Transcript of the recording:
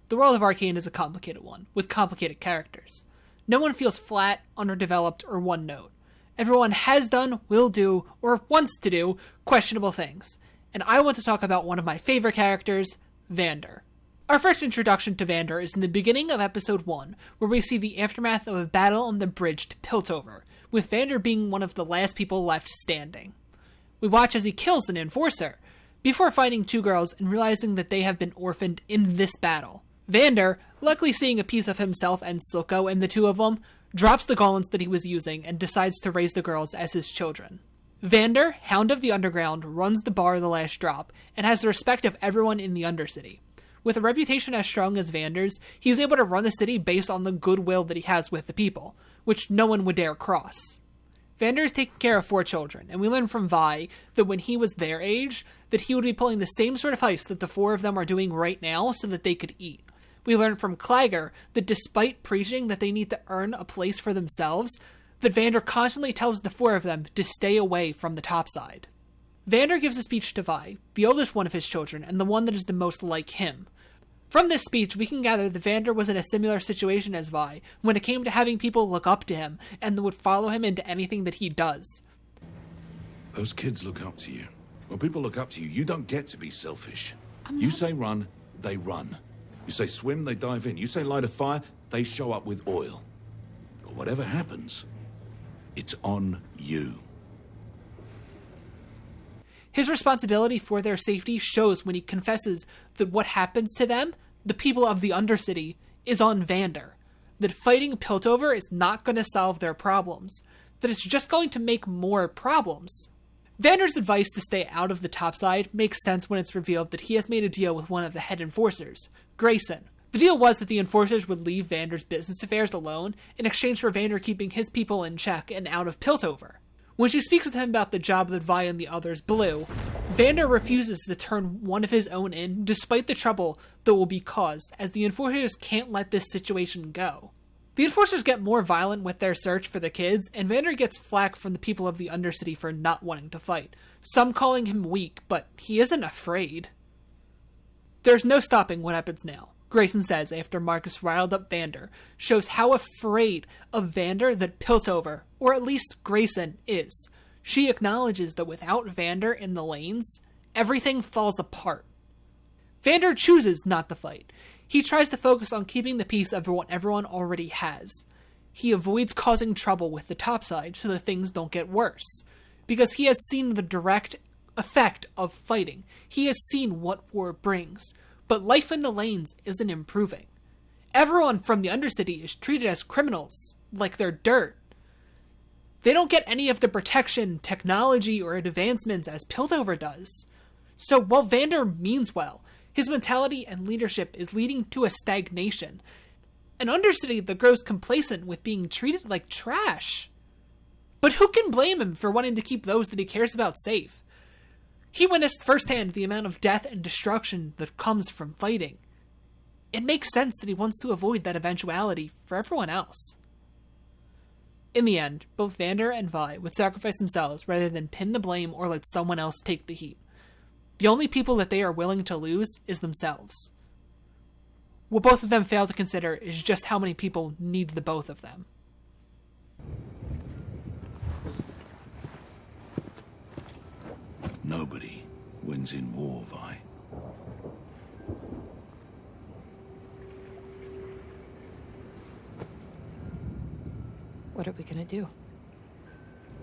The world of Arcane is a complicated one, with complicated characters. No one feels flat, underdeveloped, or one note. Everyone has done, will do, or wants to do questionable things. And I want to talk about one of my favorite characters, Vander. Our first introduction to Vander is in the beginning of episode 1, where we see the aftermath of a battle on the bridge to Piltover, with Vander being one of the last people left standing. We watch as he kills an enforcer, before finding 2 girls and realizing that they have been orphaned in this battle. Vander, luckily seeing a piece of himself and Silco in the 2 of them, drops the gauntlets that he was using and decides to raise the girls as his children. Vander, Hound of the Underground, runs the bar The Last Drop, and has the respect of everyone in the Undercity. With a reputation as strong as Vander's, he's able to run the city based on the goodwill that he has with the people, which no one would dare cross. Vander is taking care of 4 children, and we learn from Vi that when he was their age, that he would be pulling the same sort of heist that the 4 of them are doing right now so that they could eat. We learn from Clagger that despite preaching that they need to earn a place for themselves, that Vander constantly tells the 4 of them to stay away from the topside. Vander gives a speech to Vi, the oldest one of his children, and the one that is the most like him. From this speech, we can gather that Vander was in a similar situation as Vi, when it came to having people look up to him, and would follow him into anything that he does. Those kids look up to you. When people look up to you, you don't get to be selfish. You say run, they run. You say swim, they dive in. You say light a fire, they show up with oil. But whatever happens, it's on you. His responsibility for their safety shows when he confesses that what happens to them, the people of the Undercity, is on Vander. That fighting Piltover is not going to solve their problems. That it's just going to make more problems. Vander's advice to stay out of the topside makes sense when it's revealed that he has made a deal with one of the head enforcers, Grayson. The deal was that the enforcers would leave Vander's business affairs alone in exchange for Vander keeping his people in check and out of Piltover. When she speaks with him about the job that Vi and the others blew, Vander refuses to turn one of his own in despite the trouble that will be caused, as the enforcers can't let this situation go. The enforcers get more violent with their search for the kids, and Vander gets flack from the people of the Undercity for not wanting to fight, some calling him weak, but he isn't afraid. There's no stopping what happens now, Grayson says after Marcus riled up Vander, shows how afraid of Vander that Piltover, or at least Grayson, is. She acknowledges that without Vander in the lanes, everything falls apart. Vander chooses not to fight. He tries to focus on keeping the peace of what everyone already has. He avoids causing trouble with the topside so that things don't get worse, because he has seen the direct effect of fighting. He has seen what war brings. But life in the lanes isn't improving. Everyone from the Undercity is treated as criminals, like they're dirt. They don't get any of the protection, technology, or advancements as Piltover does. So while Vander means well, his mentality and leadership is leading to a stagnation. An Undercity that grows complacent with being treated like trash. But who can blame him for wanting to keep those that he cares about safe? He witnessed firsthand the amount of death and destruction that comes from fighting. It makes sense that he wants to avoid that eventuality for everyone else. In the end, both Vander and Vi would sacrifice themselves rather than pin the blame or let someone else take the heat. The only people that they are willing to lose is themselves. What both of them fail to consider is just how many people need the both of them. Nobody wins in war, Vi. What are we gonna do?